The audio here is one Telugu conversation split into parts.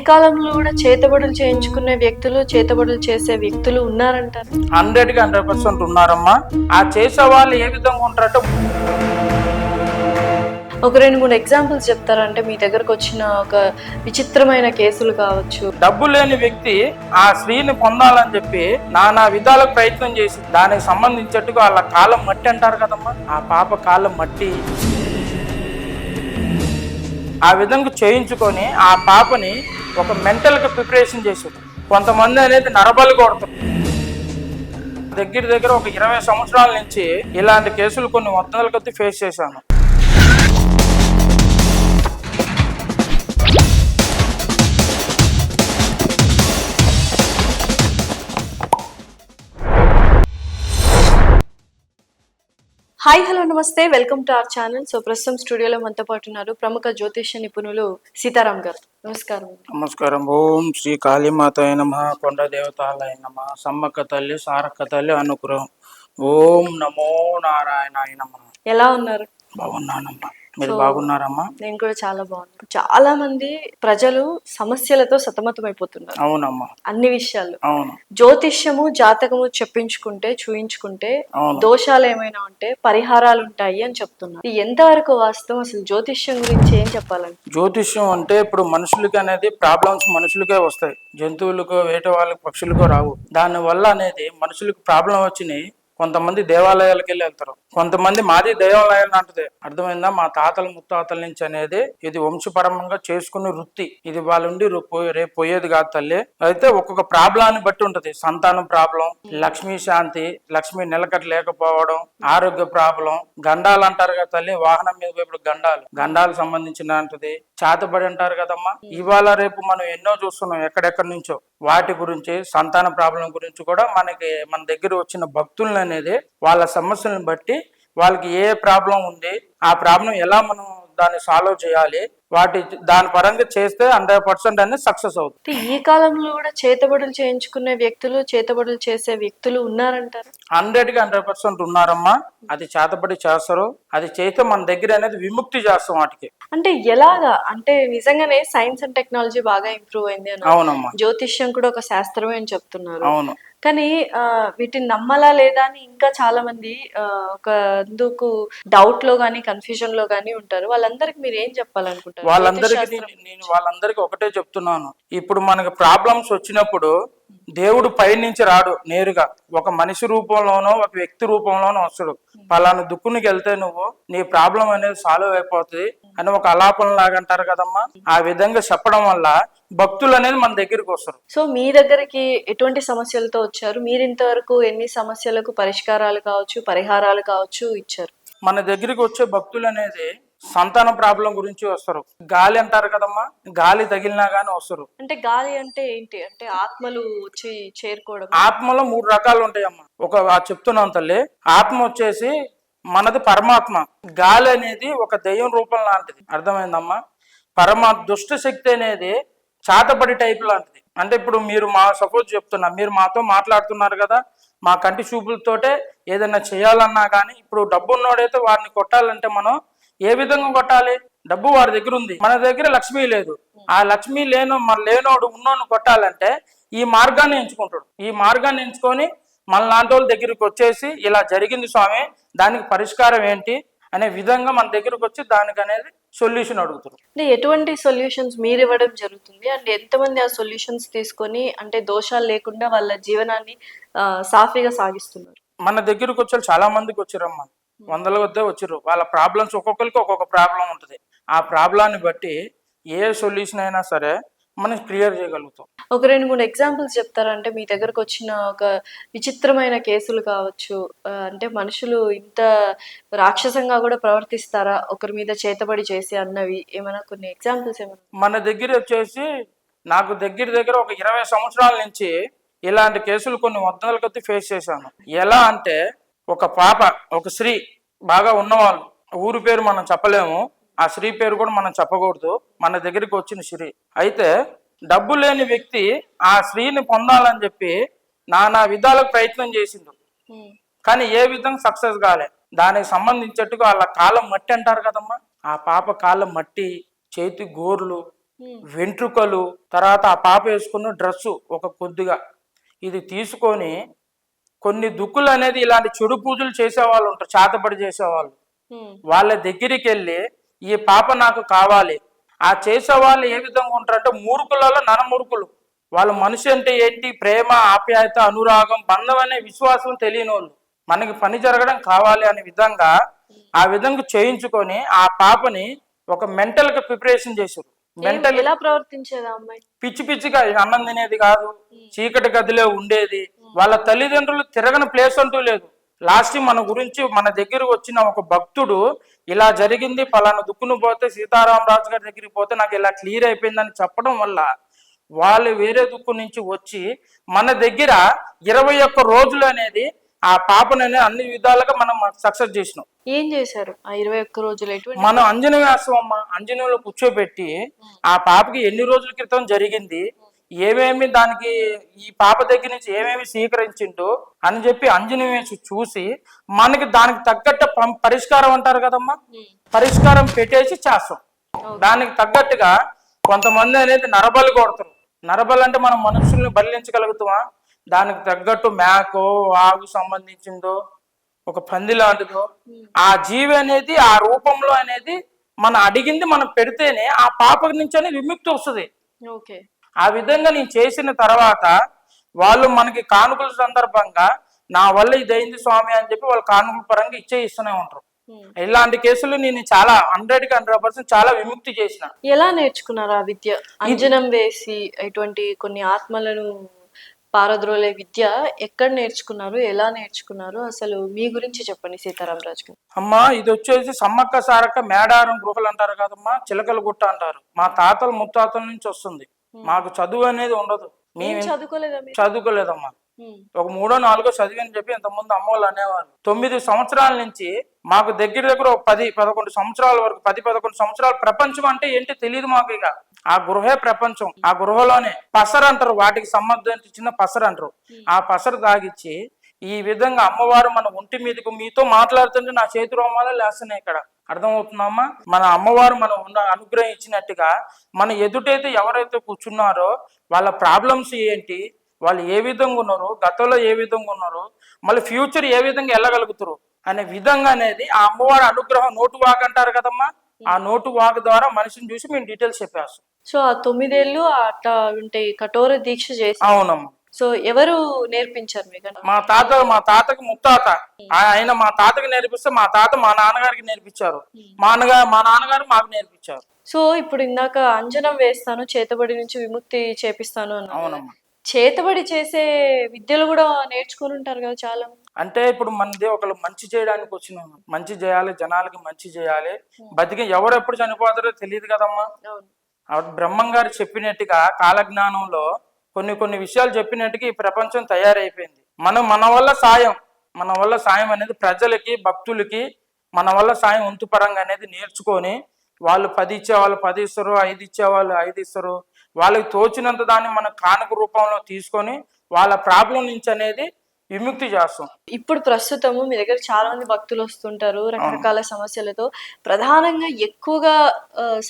కాలంలో కూడా చేతబడులు చేయించుకునే వ్యక్తులు, చేతబడులు చేసే వ్యక్తులు ఉన్నారంటారు. 100కి 100% ఉన్నారమ్మా. ఆ చేసే వాళ్ళు ఏ విధంగా ఉంటారంటే, ఒక 2, 3 ఎగ్జాంపుల్స్ చెప్తారా? అంటే మీ దగ్గరకు వచ్చిన ఒక విచిత్రమైన కేసులు కావచ్చు. డబ్బు లేని వ్యక్తి ఆ స్త్రీని పొందాలని చెప్పి నానా విధాలకు ప్రయత్నం చేసి దానికి సంబంధించేట్టుగా వాళ్ళ కాలం మట్టి అంటారు కదమ్మా, ఆ పాప కాలం మట్టి ఆ విధంగా చేయించుకొని ఆ పాపని ఒక మెంటల్గా ప్రిపరేషన్ చేసేది. కొంతమంది అనేది నరబలి కొడతారు. దగ్గర ఒక 20 సంవత్సరాల నుంచి ఇలాంటి కేసులు కొన్ని వందల కొద్ది ఫేస్ చేశాను. హాయ్, హలో, నమస్తే, welcome to our channel. So ప్రస్తుతం స్టూడియోలో మనతో పాటు ఉన్నారు ప్రముఖ జ్యోతిష్య నిపుణులు సీతారాం గారు. నమస్కారం. నమస్కారం. ఓం శ్రీ కాళీమాత నమ, కొండ దేవతాలయ నమ, సమ్మక్క తల్లి సారక్క తల్లి అనుగ్రహం. ఓం నమో నారాయణాయ నమ. ఎలా ఉన్నారు? బాగున్నానమ్మా, మీరు బాగున్నారమ్మా? నేను కూడా చాలా బాగున్నాను. చాలా మంది ప్రజలు సమస్యలతో సతమతమైపోతున్నారు. అవునమ్మా, అన్ని విషయాలు. అవును. జ్యోతిష్యము, జాతకము చెప్పించుకుంటే, చూయించుకుంటే దోషాలు ఏమైనా ఉంటే పరిహారాలు ఉంటాయి అని చెప్తున్నారు. ఇది ఎంతవరకు వాస్తవం? అసలు జ్యోతిష్యం గురించి ఏం చెప్పాలండి? జ్యోతిష్యం అంటే ఇప్పుడు మనుషులకి అనేది ప్రాబ్లమ్స్ మనుషులకే వస్తాయి, జంతువులకు వేరే వాళ్ళకి పక్షులకు రావు. దాని వల్ల అనేది మనుషులకు ప్రాబ్లం వచ్చినాయి. కొంతమంది దేవాలయాలకు వెళ్ళి వెళ్తారు, కొంతమంది మాది దేవాలయాలు అంటది. అర్థమైందా? మా తాతల ముత్తాతల నుంచి అనేది ఇది వంశపరంగా చేసుకునే వృత్తి. ఇది వాళ్ళ నుండి రేపు పోయేది కాదు తల్లి. అయితే ఒక్కొక్క ప్రాబ్లాన్ని బట్టి ఉంటది. సంతానం ప్రాబ్లం, లక్ష్మీ శాంతి, లక్ష్మీ నిలకడ లేకపోవడం, ఆరోగ్య ప్రాబ్లం, గండాలు అంటారు కదా తల్లి, వాహనం మీద ఇప్పుడు గండాలు సంబంధించిన అంటది, చేతబడి అంటారు కదమ్మా. ఇవాళ రేపు మనం ఎన్నో చూస్తున్నాం ఎక్కడెక్కడి నుంచో. వాటి గురించి, సంతాన ప్రాబ్లం గురించి కూడా మన దగ్గర వచ్చిన భక్తులను అనేది వాళ్ళ సమస్యలను బట్టి వాళ్ళకి ఏ ప్రాబ్లం ఉంది, ఆ ప్రాబ్లం ఎలా మనం దాన్ని సాల్వ్ చేయాలి, దాని పరంగా చేస్తే 100% అనేది సక్సెస్ అవుతుంది. ఈ కాలంలో కూడా చేతబడులు చేయించుకునే వ్యక్తులు, చేతబడులు చేసే వ్యక్తులు ఉన్నారంటారు. 100కి 100% ఉన్నారమ్మా. అది చేతబడి చేస్తారు. అది చేస్తే మన దగ్గర అనేది విముక్తి చేస్తాం వాటికి. అంటే ఎలాగా? అంటే నిజంగానే సైన్స్ అండ్ టెక్నాలజీ బాగా ఇంప్రూవ్ అయింది అని, అవునమ్మా, జ్యోతిష్యం కూడా ఒక శాస్త్రమే అని చెప్తున్నారు. అవును. కానీ వీటిని నమ్మాలా లేదా అని ఇంకా చాలా మంది ఒక ఎందుకు డౌట్ లో గానీ, కన్ఫ్యూజన్ లో గానీ ఉంటారు. వాళ్ళందరికి మీరు ఏం చెప్పాలనుకుంటారు? వాళ్ళందరికీ ఒకటే చెప్తున్నాను. ఇప్పుడు మనకు ప్రాబ్లమ్స్ వచ్చినప్పుడు దేవుడు పైనుంచి రాడు నేరుగా, ఒక మనిషి రూపంలోనో ఒక వ్యక్తి రూపంలోనో వస్తాడు. పలానా దుక్కునికి వెళ్తే నువ్వు నీ ప్రాబ్లం అనేది సాల్వ్ అయిపోతుంది అని ఒక అలాపన లాగా అంటారు కదమ్మా. ఆ విధంగా చెప్పడం వల్ల భక్తులు అనేది మన దగ్గరికి వస్తారు. సో మీ దగ్గరికి ఎటువంటి సమస్యలతో వచ్చారు? మీరు ఇంతవరకు ఎన్ని సమస్యలకు పరిష్కారాలు కావచ్చు, పరిహారాలు కావచ్చు ఇచ్చారు? మన దగ్గరికి వచ్చే భక్తులు అనేది సంతాన ప్రాబ్లం గురించి వస్తారు. గాలి అంటారు కదమ్మా, గాలి తగిలినా గానీ వస్తారు. అంటే గాలి అంటే ఏంటి? అంటే ఆత్మలు వచ్చి చేరుకోవడం? ఆత్మలో 3 రకాలు ఉంటాయమ్మా. చెప్తున్నాను తల్లి. ఆత్మ వచ్చేసి మనది పరమాత్మ. గాలి అనేది ఒక దెయ్యం రూపం లాంటిది. అర్థమైందమ్మా? దుష్ట శక్తి అనేది చాతబడి టైప్ లాంటిది. అంటే ఇప్పుడు మీరు సపోజ్ చెప్తున్నా, మీరు మాతో మాట్లాడుతున్నారు కదా, మా కంటి చూపులతోటే ఏదైనా చేయాలన్నా కానీ, ఇప్పుడు డబ్బు ఉన్నోడైతే వారిని కొట్టాలంటే మనం ఏ విధంగా కొట్టాలి? డబ్బు వారి దగ్గర ఉంది, మన దగ్గర లక్ష్మీ లేదు. ఆ లక్ష్మీ లేనోడు ఉన్నోడు కొట్టాలంటే ఈ మార్గాన్ని ఎంచుకుంటాడు. ఈ మార్గాన్ని ఎంచుకొని మన లాంటి వాళ్ళ దగ్గరికి వచ్చేసి ఇలా జరిగింది స్వామి, దానికి పరిష్కారం ఏంటి అనే విధంగా మన దగ్గరకు వచ్చి దానికి అనేది సొల్యూషన్ అడుగుతారు. అంటే ఎటువంటి సొల్యూషన్స్ మీరు ఇవ్వడం జరుగుతుంది? అంటే ఎంతమంది ఆ సొల్యూషన్స్ తీసుకొని అంటే దోషాలు లేకుండా వాళ్ళ జీవనాన్ని సాఫీగా సాగిస్తున్నారు? మన దగ్గరకు వచ్చే చాలా మందికి వచ్చారమ్మా, వందల వద్దే వచ్చారు. వాళ్ళ ప్రాబ్లమ్స్ ఒక్కొక్కరికి ఒక్కొక్క ప్రాబ్లం ఉంటుంది. ఆ ప్రాబ్లాన్ని బట్టి ఏ సొల్యూషన్ అయినా సరే మనం క్లియర్ చేయగలుగుతాం. ఒక 2, 3 ఎగ్జాంపుల్స్ చెప్తారా? అంటే మీ దగ్గరకు వచ్చిన ఒక విచిత్రమైన కేసులు కావచ్చు. అంటే మనుషులు ఇంత రాక్షసంగా కూడా ప్రవర్తిస్తారా ఒకరి మీద చేతబడి చేసి అన్నవి ఏమైనా కొన్ని ఎగ్జాంపుల్స్ ఏమైనా? మన దగ్గర వచ్చేసి నాకు దగ్గర ఒక 20 సంవత్సరాల నుంచి ఇలాంటి కేసులు కొన్ని వందల కొద్ది ఫేస్ చేశాను. ఎలా అంటే ఒక పాప, ఒక స్త్రీ, బాగా ఉన్నవాళ్ళు, ఊరు పేరు మనం చెప్పలేము, ఆ స్త్రీ పేరు కూడా మనం చెప్పకూడదు, మన దగ్గరికి వచ్చిన స్త్రీ. అయితే డబ్బు లేని వ్యక్తి ఆ స్త్రీని పొందాలని చెప్పి నానా విధాలకు ప్రయత్నం చేసిండు, కానీ ఏ విధంగా సక్సెస్ కాలే. దానికి సంబంధించేట్టుగా వాళ్ళ కాలం మట్టి అంటారు కదమ్మా, ఆ పాప కాలం మట్టి, చేతి గోర్లు వెంట్రుకలు, తర్వాత ఆ పాప వేసుకున్న డ్రెస్సు ఒక కొద్దిగా ఇది తీసుకొని కొన్ని దుక్కులు అనేది ఇలాంటి చెడు పూజలు చేసేవాళ్ళు ఉంటారు, చేతబడి చేసేవాళ్ళు. వాళ్ళ దగ్గరికి వెళ్ళి ఈ పాప నాకు కావాలి. ఆ చేసేవాళ్ళు ఏ విధంగా ఉంటారంటే మూర్ఖులలో నరమూర్ఖులు. వాళ్ళ మనిషి అంటే ఏంటి, ప్రేమ, ఆప్యాయత, అనురాగం, బంధం అనే విశ్వాసం తెలియని వాళ్ళు. మనకి పని జరగడం కావాలి అనే విధంగా ఆ విధంగా చేయించుకొని ఆ పాపని ఒక మెంటల్ గా ప్రిపరేషన్ చేశారు. మెంటల్ ఎలా ప్రవర్తించేది ఆ అమ్మాయి? పిచ్చి పిచ్చిగా అన్నం తినేది కాదు, చీకటి గదిలో ఉండేది. వాళ్ళ తల్లిదండ్రులు తిరగని ప్లేస్ అంటూ లేదు. లాస్ట్ మన గురించి మన దగ్గర వచ్చిన ఒక భక్తుడు ఇలా జరిగింది, పలానా దుక్కును పోతే సీతారామరాజు గారి దగ్గరికి పోతే నాకు ఇలా క్లియర్ అయిపోయిందని చెప్పడం వల్ల వాళ్ళు వేరే దుక్కు నుంచి వచ్చి మన దగ్గర 21 రోజులు అనేది ఆ పాపనని అన్ని విధాలుగా మనం సక్సెస్ చేసినాం. ఏం చేశారు ఆ 21 రోజులు? ఎటువంటి మనం అంజనవేసం అమ్మ, అంజనంలో కూర్చోబెట్టి ఆ పాపకి ఎన్ని రోజుల క్రితం జరిగింది, ఏమేమి దానికి ఈ పాప దగ్గర నుంచి ఏమేమి స్వీకరించిండు అని చెప్పి అంజనం వేసి చూసి మనకి దానికి తగ్గట్టు పరిష్కారం అంటారు కదమ్మా, పరిష్కారం పెట్టేసి చేస్తాం. దానికి తగ్గట్టుగా కొంతమంది అనేది నరబలి కొడతారు. నరబలి అంటే మనం మనుషుల్ని బలించగలుగుతామా? దానికి తగ్గట్టు మేకో ఆవు సంబంధించిందో ఒక పంది లాంటిదో ఆ జీవి అనేది ఆ రూపంలో అనేది మనం అడిగింది మనం పెడితేనే ఆ పాప నుంచి అనేది విముక్తి వస్తుంది. ఓకే. ఆ విధంగా నేను చేసిన తర్వాత వాళ్ళు మనకి కానుకల సందర్భంగా నా వల్ల ఇదైంది స్వామి అని చెప్పి వాళ్ళు కానుకల పరంగా ఇస్తూనే ఉంటారు. ఇలాంటి కేసులు నేను చాలా 100కి 100% చాలా విముక్తి చేసిన. ఎలా నేర్చుకున్నారు ఆ విద్య? అంజనం వేసి ఇటువంటి కొన్ని ఆత్మలను పారద్రోలే విద్య ఎక్కడ నేర్చుకున్నారు, ఎలా నేర్చుకున్నారు? అసలు మీ గురించి చెప్పండి సీతారామరాజు గారు. అమ్మా ఇది వచ్చేసి సమ్మక్క సారక్క మేడారం గుహలు అంటారు కదమ్మా, చిలకల గుట్ట అంటారు. మా తాతలు ముత్తాతల నుంచి వస్తుంది. మాకు చదువు అనేది ఉండదు, మేము చదువుకోలేదమ్మా. ఒక 3ో 4 చదివని చెప్పి ఇంతకుముందు అమ్మవాళ్ళు అనేవాళ్ళు. 9 సంవత్సరాల నుంచి మాకు దగ్గర ఒక 10-11 సంవత్సరాల వరకు 10-11 సంవత్సరాల ప్రపంచం అంటే ఏంటి తెలియదు మాకు. ఇక ఆ గృహే ప్రపంచం. ఆ గృహలోనే పసరు అంటారు, వాటికి సంబంధించిన పసరు అంటారు. ఆ పసరు తాగిచ్చి ఈ విధంగా అమ్మవారు మన ఒంటి మీదకు మీతో మాట్లాడుతుంటే నా చేతి రోమాలే లేస్తున్నాయి. ఇక్కడ అర్థమవుతుందమ్మా, మన అమ్మవారు మనం అనుగ్రహం ఇచ్చినట్టుగా మన ఎదుటైతే ఎవరైతే కూర్చున్నారో వాళ్ళ ప్రాబ్లమ్స్ ఏంటి, వాళ్ళు ఏ విధంగా ఉన్నారు, గతంలో ఏ విధంగా ఉన్నారు, మళ్ళీ ఫ్యూచర్ ఏ విధంగా వెళ్ళగలుగుతారు అనే విధంగా అనేది ఆ అమ్మవారి అనుగ్రహం నోటు వాక్ అంటారు కదమ్మా, ఆ నోటు వాక్ ద్వారా మనిషిని చూసి మేము డీటెయిల్స్ చెప్పేస్తాం. సో ఆ 9 ఏళ్ళు అట్లా ఉంటే కఠోర దీక్ష చేసి. అవునమ్మా. సో ఎవరు నేర్పించారు మీకు? మా తాతకి ముత్తాత, ఆయన మా తాతకి నేర్పిస్తే మా తాత మా నాన్నగారికి నేర్పించారు, మా నాన్నగారు మాకు నేర్పించారు. సో ఇప్పుడు ఇందాక అంజనం వేస్తాను, చేతబడి నుంచి విముక్తి చేపిస్తాను అన్నారు. అవునమ్మా. చేతబడి చేసే విద్యలు కూడా నేర్చుకుని ఉంటారు కదా చాలా. అంటే ఇప్పుడు మనది ఒకళ్ళు మంచి చేయడానికి వచ్చినాం, మంచి చేయాలి, జనాలకి మంచి చేయాలి. బతికి ఎవరు ఎప్పుడు చనిపోతారో తెలియదు కదమ్మా. బ్రహ్మం గారు చెప్పినట్టుగా కాలజ్ఞానంలో కొన్ని విషయాలు చెప్పినట్టుగా ఈ ప్రపంచం తయారైపోయింది. మన వల్ల సాయం అనేది ప్రజలకి, భక్తులకి మన వల్ల సాయం వంతుపరంగా అనేది నేర్చుకొని వాళ్ళు 10 ఇచ్చేవాళ్ళు 10 ఇస్తారు, 5 ఇచ్చేవాళ్ళు 5 ఇస్తారు. వాళ్ళకి తోచినంత దాన్ని మన కానుక రూపంలో తీసుకొని వాళ్ళ ప్రాబ్లం నుంచి అనేది విముక్తి చేస్తాం. ఇప్పుడు ప్రస్తుతము మీ దగ్గర చాలా మంది భక్తులు వస్తుంటారు రకరకాల సమస్యలతో. ప్రధానంగా ఎక్కువగా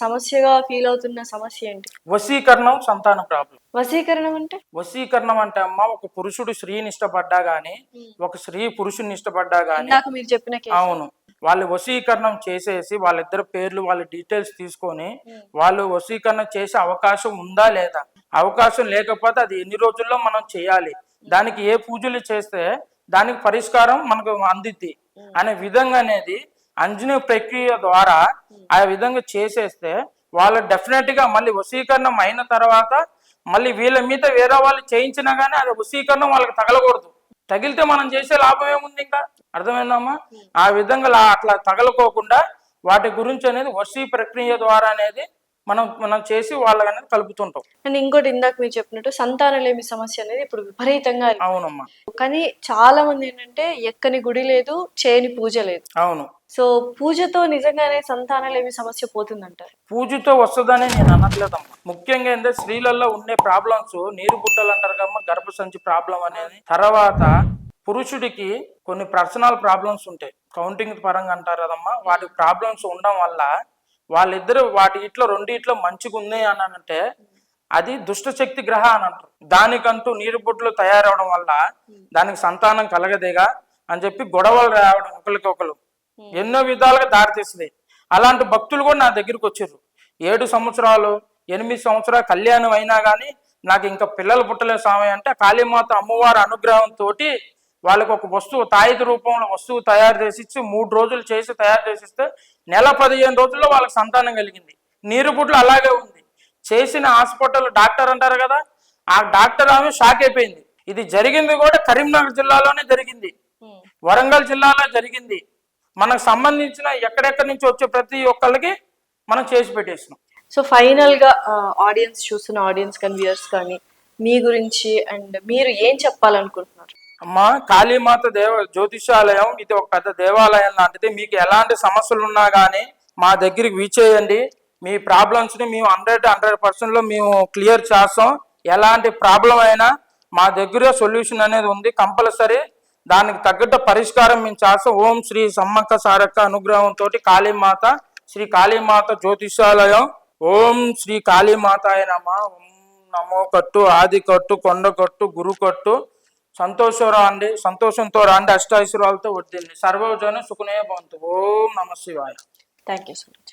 సమస్యగా ఫీల్ అవుతున్న సమస్య ఏంటి? వశీకరణం, సంతాన ప్రాబ్లం. వశీకరణం అంటే? వశీకరణం అంటే అమ్మ, ఒక పురుషుడు స్త్రీని ఇష్టపడ్డా గాని, ఒక స్త్రీ పురుషుని ఇష్టపడ్డా గాని, మీరు చెప్పిన అవును, వాళ్ళు వశీకరణం చేసేసి వాళ్ళిద్దరు పేర్లు వాళ్ళ డీటెయిల్స్ తీసుకొని వాళ్ళు వశీకరణ చేసే అవకాశం ఉందా లేదా, అవకాశం లేకపోతే అది ఎన్ని రోజుల్లో మనం చేయాలి, దానికి ఏ పూజలు చేస్తే దానికి పరిష్కారం మనకు అందిద్ది అనే విధంగా అనేది అంజనీ ప్రక్రియ ద్వారా ఆ విధంగా చేసేస్తే వాళ్ళు డెఫినెట్ గా మళ్ళీ వశీకరణం అయిన తర్వాత మళ్ళీ వీళ్ళ మీద వేరే వాళ్ళు చేయించినా గానీ అది వశీకరణం వాళ్ళకి తగలకూడదు. తగిలితే మనం చేసే లాభం ఏముంది? ఇంకా అర్థమైందమ్మా. ఆ విధంగా అట్లా తగలకోకుండా వాటి గురించి అనేది వశీ ప్రక్రియ ద్వారా అనేది మనం చేసి వాళ్ళని కలుపుతుంటాం. అండ్ ఇంకోటి ఇందాక మీరు చెప్పినట్టు సంతానలేమి సమస్య అనేది ఇప్పుడు విపరీతంగా. అవునమ్మా. కానీ చాలా మంది ఏంటంటే ఎక్కని గుడి లేదు, చేయని పూజ లేదు. అవును. సో పూజతో నిజంగానే సంతానలేమి సమస్య పోతుందంటారు? పూజతో వస్తుందని నేను అనట్లేదమ్మా. ముఖ్యంగా ఏంటంటే స్త్రీలలో ఉండే ప్రాబ్లమ్స్ నీరు బుట్టలు అంటారు కమ్మా, గర్భసంచి ప్రాబ్లం అనేది. తర్వాత పురుషుడికి కొన్ని పర్సనల్ ప్రాబ్లమ్స్ ఉంటాయి, కౌంటింగ్ పరంగా అంటారు కదమ్మా. వాటి ప్రాబ్లమ్స్ ఉండడం వల్ల వాళ్ళిద్దరు వాటి ఇట్లో రెండిట్లో మంచిగా ఉంది అని అంటే అది దుష్టశక్తి గ్రహ అని అంటారు. దానికంటూ నీరు బుడ్లు తయారవడం వల్ల దానికి సంతానం కలగదేగా అని చెప్పి గొడవలు రావడం ఒకరికొకరు ఎన్నో విధాలుగా దారితీస్తుంది. అలాంటి భక్తులు కూడా నా దగ్గరికి వచ్చారు. 7 సంవత్సరాలు 8 సంవత్సరాలు కళ్యాణం అయినా కానీ నాకు ఇంకా పిల్లలు పుట్టలేదు స్వామి అంటే కాళీమాత అమ్మవారి అనుగ్రహంతో వాళ్ళకి ఒక వస్తువు తాయిత రూపంలో వస్తువు తయారు చేసి ఇచ్చి 3 రోజులు చేసి తయారు చేసిస్తే నెల 15 రోజుల్లో వాళ్ళకి సంతానం కలిగింది. నీరు బుడ్లు అలాగే ఉంది. చేసిన హాస్పిటల్ డాక్టర్ అంటారు కదా, ఆ డాక్టర్ ఆమె షాక్ అయిపోయింది. ఇది జరిగింది కూడా కరీంనగర్ జిల్లాలోనే జరిగింది, వరంగల్ జిల్లాలో జరిగింది. మనకు సంబంధించిన ఎక్కడెక్కడి నుంచి వచ్చే ప్రతి ఒక్కళ్ళకి మనం చేసి పెట్టేసినాం. సో ఫైనల్ గా ఆడియన్స్ చూస్తున్న ఆడియన్స్ కానీ వ్యూయర్స్ కానీ మీ గురించి అండ్ మీరు ఏం చెప్పాలనుకుంటున్నారు? అమ్మా, కాళీమాత జ్యోతిషాలయం ఇది ఒక పెద్ద దేవాలయం లాంటిది. మీకు ఎలాంటి సమస్యలు ఉన్నా కానీ మా దగ్గరికి విచ్చేయండి. మీ ప్రాబ్లమ్స్ని మేము 100% మేము క్లియర్ చేస్తాం. ఎలాంటి ప్రాబ్లం అయినా మా దగ్గర సొల్యూషన్ అనేది ఉంది కంపల్సరీ. దానికి తగ్గట్టు పరిష్కారం మేము చేస్తాం. ఓం శ్రీ సమ్మక్క సారక్క అనుగ్రహంతో కాళీమాత శ్రీ కాళీమాత జ్యోతిషాలయం. ఓం శ్రీ కాళీమాతాయ నమః. ఓం నమో కట్టు ఆది కట్టు కొండ కట్టు గురు కట్టు సంతోషంతో రాండి అష్టైశ్వర్యాలతో వడ్డింది. సర్వజన సుఖనే భవంతు. ఓం నమ శివాయ. Thank you so much.